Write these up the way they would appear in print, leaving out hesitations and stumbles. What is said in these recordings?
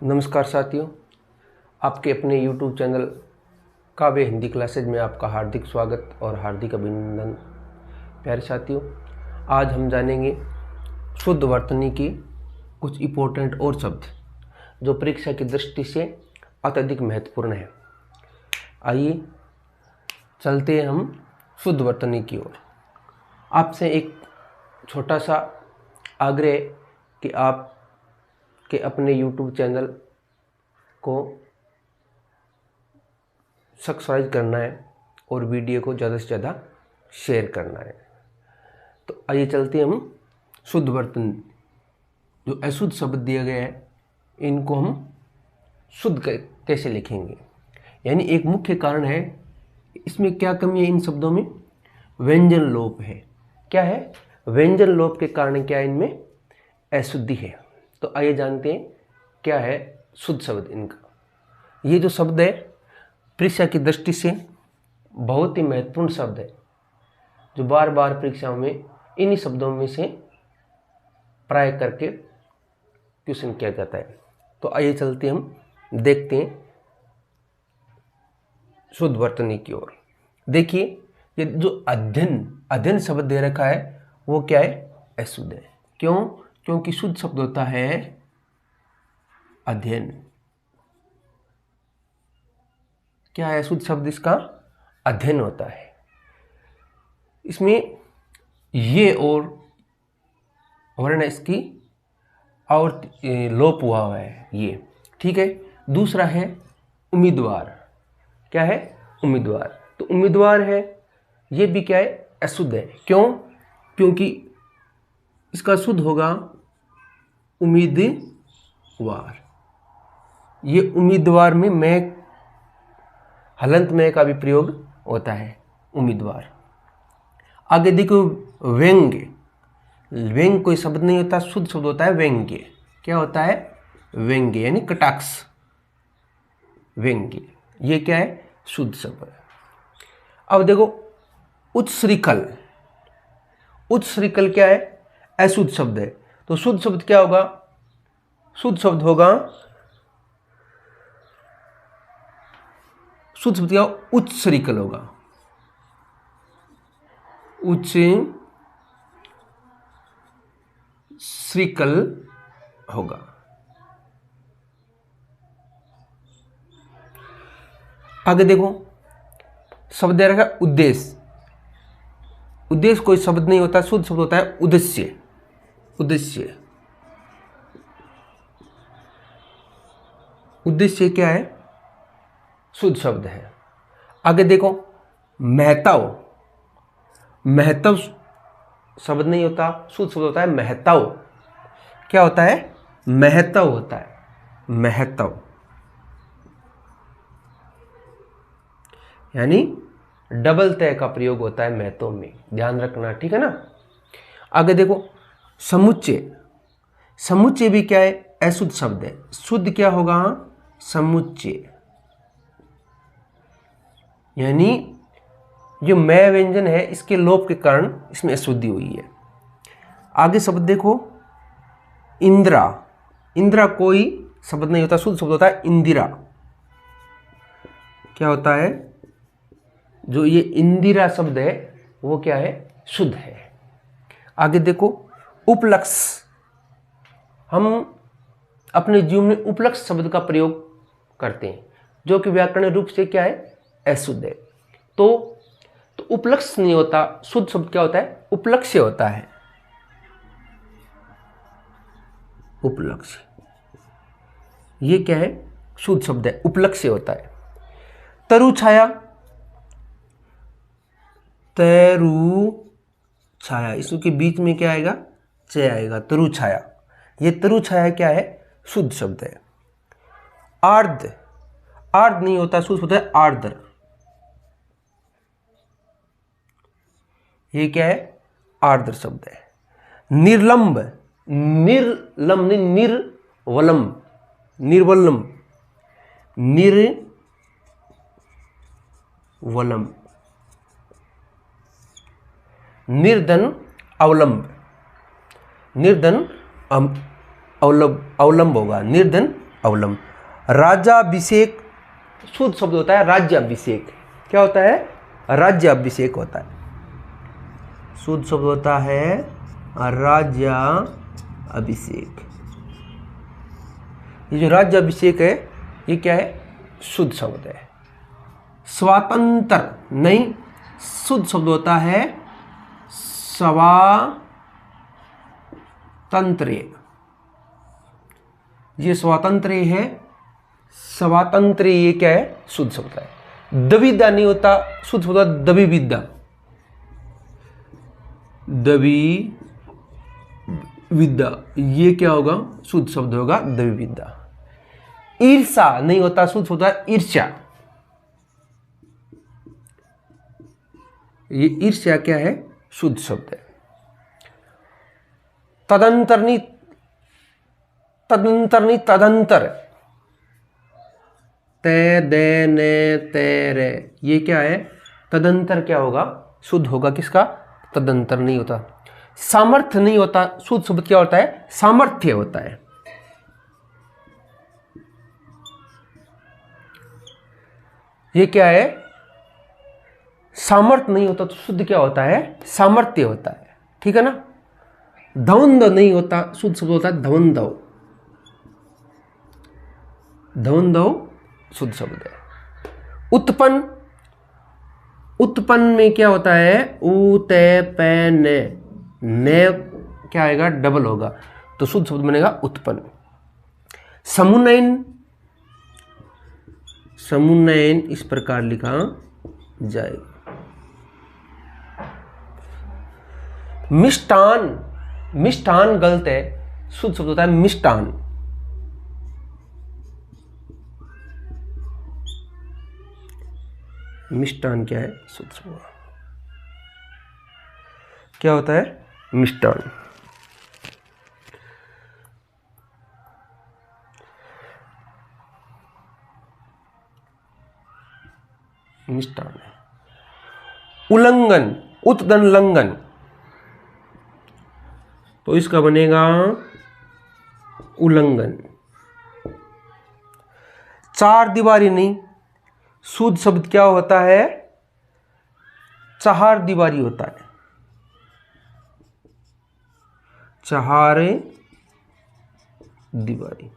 नमस्कार साथियों, आपके अपने YouTube चैनल काव्य हिंदी क्लासेज में आपका हार्दिक स्वागत और हार्दिक अभिनंदन। प्यारे साथियों, आज हम जानेंगे शुद्ध वर्तनी की कुछ इम्पोर्टेंट और शब्द जो परीक्षा की दृष्टि से अत्यधिक महत्वपूर्ण है। आइए चलते हैं हम शुद्ध वर्तनी की ओर। आपसे एक छोटा सा आग्रह कि आप के अपने YouTube चैनल को सब्सक्राइब करना है और वीडियो को ज़्यादा से ज़्यादा शेयर करना है। तो आइए चलते हैं हम शुद्ध वर्तनी। जो अशुद्ध शब्द दिया गया है इनको हम शुद्ध कैसे लिखेंगे, यानी एक मुख्य कारण है इसमें क्या कमी है। इन शब्दों में व्यंजन लोप है। क्या है? व्यंजन लोप के कारण क्या है, इनमें अशुद्धि है। तो आइए जानते हैं क्या है शुद्ध शब्द इनका। ये जो शब्द है परीक्षा की दृष्टि से बहुत ही महत्वपूर्ण शब्द है, जो बार बार परीक्षाओं में इन्हीं शब्दों में से प्राय करके क्वेश्चन किया जाता है। तो आइए चलते हम देखते हैं शुद्ध वर्तनी की ओर। देखिए, ये जो अध्ययन शब्द दे रखा है वो क्या है? अशुद्ध है। क्यों? क्योंकि शुद्ध शब्द होता है अध्ययन। क्या है शुद्ध शब्द? इसका अध्ययन होता है। इसमें ये और वर्ण इसकी और लोप हुआ है ये, ठीक है। दूसरा है उम्मीदवार। क्या है? उम्मीदवार। तो उम्मीदवार है, ये भी क्या है? अशुद्ध है। क्यों? क्योंकि इसका शुद्ध होगा उम्मीदवार। ये उम्मीदवार में मैं हलंत में का भी प्रयोग होता है, उम्मीदवार। आगे देखो व्यंग्य। व्यंग्य कोई शब्द नहीं होता, शुद्ध शब्द होता है व्यंग्य। क्या होता है? व्यंग्य, यानी कटाक्ष। व्यंग्य ये क्या है? शुद्ध शब्द है। अब देखो उत्सृकल। उत्सृकल क्या है? अशुद्ध शब्द है। तो शुद्ध शब्द क्या होगा? शुद्ध शब्द होगा, शुद्ध शब्द क्या? उत्सृकल होगा। उत्सृकल होगा। आगे देखो शब्द दे रखा है उद्देश्य। उद्देश्य कोई शब्द नहीं होता, शुद्ध शब्द होता है उद्देश्य। उद्देश्य, उद्देश्य क्या है? शुद्ध शब्द है। आगे देखो महत्व। महत्व शब्द नहीं होता, शुद्ध शब्द होता है महत्व। क्या होता है? महत्व होता है। महत्व यानी डबल तय का प्रयोग होता है महत्व में, ध्यान रखना, ठीक है ना। आगे देखो समुच्चय। समुच्चय भी क्या है? अशुद्ध शब्द है। शुद्ध क्या होगा? समुच्चय, यानी जो मैं व्यंजन है इसके लोप के कारण इसमें अशुद्धि हुई है। आगे शब्द देखो इंदिरा। इंदिरा कोई शब्द नहीं होता, शुद्ध शब्द होता है इंदिरा। क्या होता है? जो ये इंदिरा शब्द है वो क्या है? शुद्ध है। आगे देखो उपलक्ष्य। हम अपने जीवन में उपलक्ष्य शब्द का प्रयोग करते हैं, जो कि व्याकरण रूप से क्या है? अशुद्ध है। तो उपलक्ष्य नहीं होता, शुद्ध शब्द क्या होता है? उपलक्ष्य होता है। उपलक्ष्य ये क्या है? शुद्ध शब्द है, उपलक्ष्य होता है। तरु छाया। तरु छाया, इसके बीच में क्या आएगा? च आएगा। तरु छाया। ये तरु छाया क्या है? शुद्ध शब्द है। आर्द्र। आर्द्र नहीं होता, शुद्ध होता है आर्द्र। ये क्या है? आर्द्र शब्द है। निर्लंब। निर्लंब नहीं, निर्वलंब। निर्वलंब, निर्वलंब। निर्धन अवलंब। निर्धन अवलंब होगा, निर्धन अवलंब। राज्याभिषेक शुद्ध शब्द होता है राज्याभिषेक। क्या होता है? राज्याभिषेक होता है। शुद्ध शब्द होता है राज्याभिषेक। ये जो राज्याभिषेक है ये क्या है? शुद्ध शब्द है। स्वातंत्र नहीं, शुद्ध शब्द होता है स्वातंत्र। ये स्वातंत्र है, स्वातंत्र ये क्या है? शुद्ध शब्द है। द्विविधा नहीं होता, शुद्ध शब्द होता है द्विविधा। द्विविधा ये क्या होगा? शुद्ध शब्द होगा द्विविधा। ईर्षा नहीं होता, शुद्ध होता है ईर्ष्या। ये ईर्ष्या क्या है? शुद्ध शब्द है। तदंतर नहीं, तदंतर नहीं, तदंतर। ते दे ने ते रे ये क्या है? तदंतर क्या होगा? शुद्ध होगा किसका? तदंतर नहीं होता। सामर्थ्य नहीं होता, शुद्ध शब्द क्या होता है? सामर्थ्य होता है। ये क्या है? सामर्थ्य नहीं होता तो शुद्ध क्या होता है? सामर्थ्य होता है। ठीक है ना? धवंद नहीं होता, शुद्ध शब्द होता है धवंदव। धवंदव शुद्ध शब्द है। उत्पन्न, उत्पन्न में क्या होता है? उ ते पे ने क्या आएगा? डबल होगा तो शुद्ध शब्द बनेगा उत्पन्न। समुन्नयन, समुन्नयन इस प्रकार लिखा जाएगा। मिष्टान, मिष्टान गलत है, शुद्ध शब्द होता है मिष्टान। मिष्टान क्या है? शुद्ध शब्द क्या होता है? मिष्टान। मिष्टान है। उल्लंघन, उत्दन लंघन तो इसका बनेगा उल्लंघन। चार दीवारी नहीं, शुद्ध शब्द क्या होता है? चार दीवारी होता है। चार दीवारी।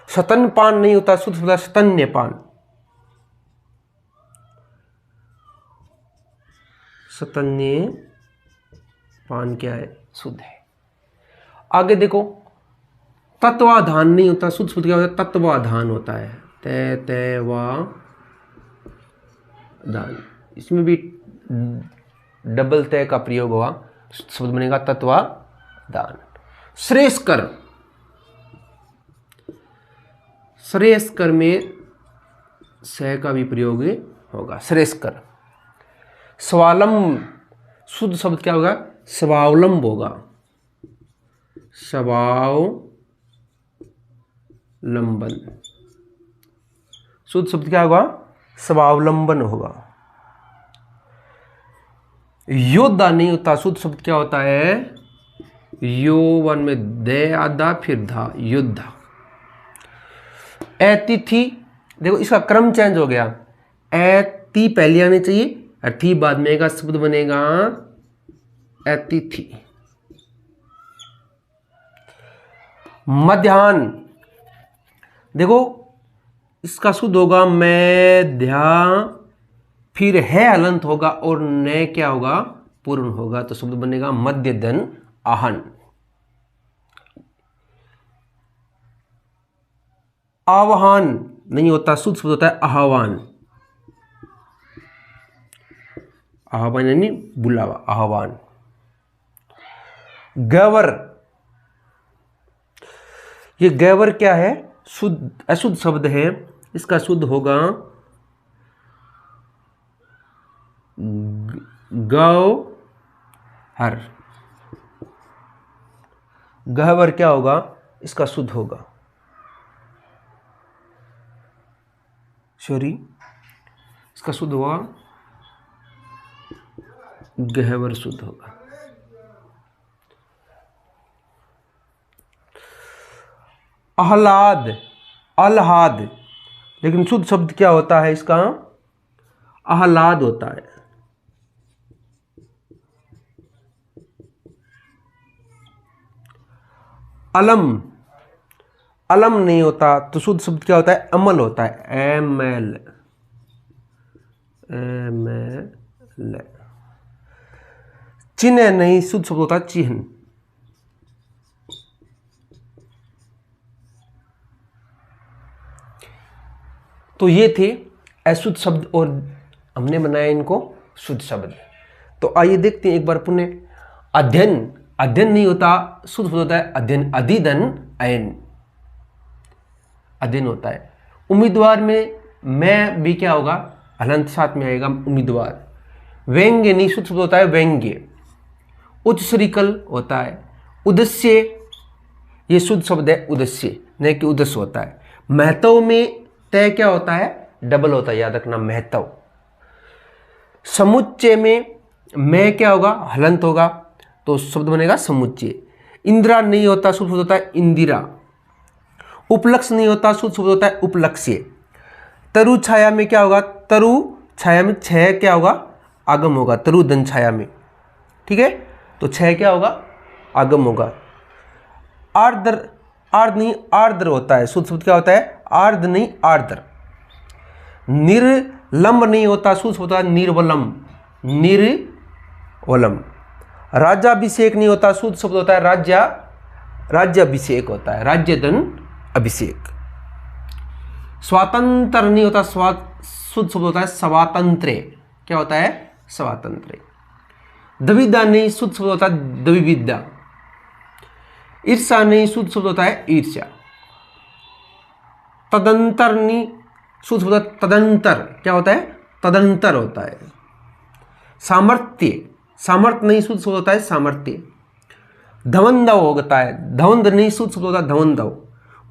स्तनपान नहीं होता, शुद्ध शब्द स्तन्यपान। स्तन्यपान क्या है? शुद्ध है। आगे देखो, तत्वाधान नहीं होता, शुद्ध शब्द क्या होता है? तत्वाधान होता है। दान, इसमें भी डबल तय का प्रयोग हुआ, शब्द बनेगा तत्वादान। श्रेयस्कर, श्रेयस्कर में स का भी प्रयोग होगा, श्रेयस्कर। स्वावलंब, शुद्ध शब्द क्या होगा? स्वावलंब होगा। स्वावलंबन, शुद्ध शब्द क्या होगा? स्वावलंबन होगा। योद्धा नहीं होता, शुद्ध शब्द क्या होता है? योवन में दे आधा फिर धा, योद्धा। अतिथि, देखो इसका क्रम चेंज हो गया। अति पहले आनी चाहिए और थी बाद में का शब्द बनेगा अतिथि। मध्याह्न, देखो इसका शुद्ध होगा मैध्या, फिर है हलंत होगा और न क्या होगा? पूर्ण होगा तो शब्द बनेगा मध्यधन आहन। आह्वान नहीं होता, शुद्ध शब्द होता है आह्वान। आह्वान यानी बुलावा, आह्वान। गैवर, ये गैवर क्या है? शुद्ध अशुद्ध शब्द है, इसका शुद्ध होगा गौहर। गहवर क्या होगा? इसका शुद्ध होगा सॉरी, इसका शुद्ध होगा गहवर, शुद्ध होगा। आह्लाद, आह्लाद, लेकिन शुद्ध शब्द क्या होता है इसका? आह्लाद होता है। अलम, अलम नहीं होता तो शुद्ध शब्द क्या होता है? अमल होता है। M L, M L. चिन्ह नहीं, शुद्ध शब्द होता है चिन्ह। तो ये थे अशुद्ध शब्द और हमने बनाया इनको शुद्ध शब्द। तो आइए देखते हैं एक बार पुनः। अध्ययन, अध्ययन नहीं होता, शुद्ध शब्द होता है अध्ययन, अधिधन अयन, अध्ययन होता है। उम्मीदवार में मैं भी क्या होगा? हलंत साथ में आएगा, उम्मीदवार। व्यंग्य नहीं, शुद्ध शब्द होता है व्यंग्य। उच्च श्रीकल होता है। उद्देश्य, ये शुद्ध शब्द है उद्देश्य, नहीं कि उद्देश्य होता है। महत्व में तय क्या होता है? डबल होता है, याद रखना, महत्व। समुच्चय में मैं क्या होगा? हलंत होगा, तो शब्द बनेगा समुच्चय। इंदिरा नहीं होता, शुद्ध शब्द होता है इंदिरा। उपलक्ष्य नहीं होता, शुद्ध शब्द होता है उपलक्ष्य। तरु छाया में क्या होगा? तरु छाया में छह क्या होगा? आगम होगा, तरु धन छाया में। ठीक है, तो छह क्या होगा? आगम होगा। आर्द्र, आर्द्र नहीं आर्द्र होता है, शुद्ध शब्द क्या होता है? आर्द्र नहीं आर्द्र। निर्लंब नहीं होता, शुद्ध शब्द होता है निर्वलम, निर्वलम। राज्याभिषेक नहीं होता, शुद्ध शब्द होता है राज्याभिषेक होता है, राज्यधन अभिषेक। स्वातंत्र नहीं होता, शुद्ध शब्द होता है स्वातंत्र्य, क्या होता है? स्वातंत्र्य। द्विविधा नहीं, शुद्ध शब्द होता है द्विविधा। ईर्ष्या नहीं, शुद्ध शब्द होता है ईर्ष्या। तदंतर नहीं, शुद्ध शब्द होता है तदंतर, क्या होता है? तदंतर होता है। सामर्थ्य, सामर्थ्य नहीं, शुद्ध शब्द होता है सामर्थ्य। धवंधव होता है, धवंध नहीं, शुद्ध शब्द होता है धवंधव।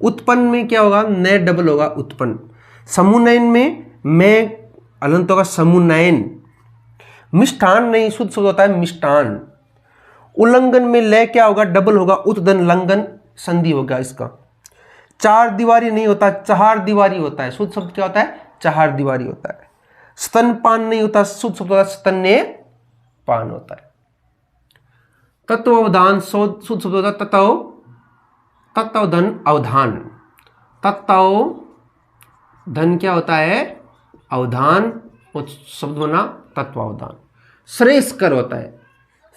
उत्पन्न में क्या होगा? नए डबल होगा, उत्पन्न। समुन्नयन में मैं अलंत होगा, समुन्नयन। मिष्ठान नहीं, शुद्ध शब्द होता है मिष्टान। उल्लंघन में लय क्या होगा? डबल होगा, उत्दन लंघन, संधि होगा इसका। चार दीवारी नहीं होता, चार दीवारी होता है, शुद्ध शब्द क्या होता है? चार दीवारी होता है। स्तनपान नहीं होता, शुद्ध शब्द होता है स्तन्य पान होता है। तत्वावधान, शुद्ध शब्द होता है तत्वावधान अवधान। तत्वावधान क्या होता है? अवधान, और शब्द बना तत्वावधान। श्रेष्ठ कर होता है,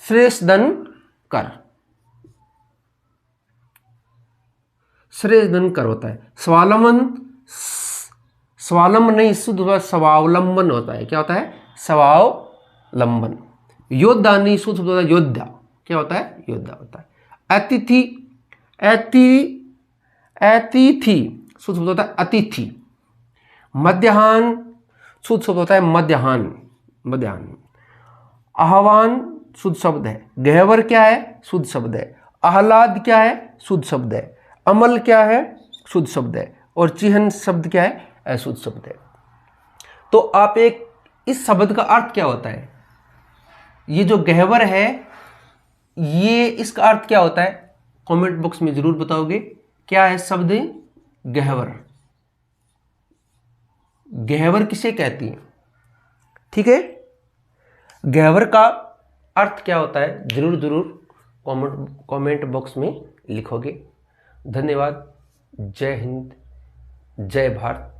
श्रेष्ठ धन कर, श्रेष्ठ धन कर होता है। स्वावलंबन, स्वावलंबन नहीं, शुद्ध होता है स्वावलंबन होता है, क्या होता है? स्वावलंबन। योद्धा नहीं, शुद्ध होता है योद्धा, क्या होता है? योद्धा होता है। अतिथि, अतिथि शुद्ध शब्द होता है अतिथि। मध्याह्न, शुद्ध शब्द होता है मध्याह्न, मध्याह्न। आह्वान शुद्ध शब्द है। गहवर क्या है? शुद्ध शब्द है। आह्लाद क्या है? शुद्ध शब्द है। अमल क्या है? शुद्ध शब्द है। और चिन्ह शब्द क्या है? अशुद्ध शब्द है। तो आप एक, इस शब्द का अर्थ क्या होता है? ये जो गहवर है, ये इसका अर्थ क्या होता है? कमेंट बॉक्स में जरूर बताओगे। क्या है शब्द गहवर? गहवर किसे कहती है? ठीक है, गहवर का अर्थ क्या होता है? जरूर जरूर कमेंट बॉक्स में लिखोगे। धन्यवाद। जय हिंद, जय भारत।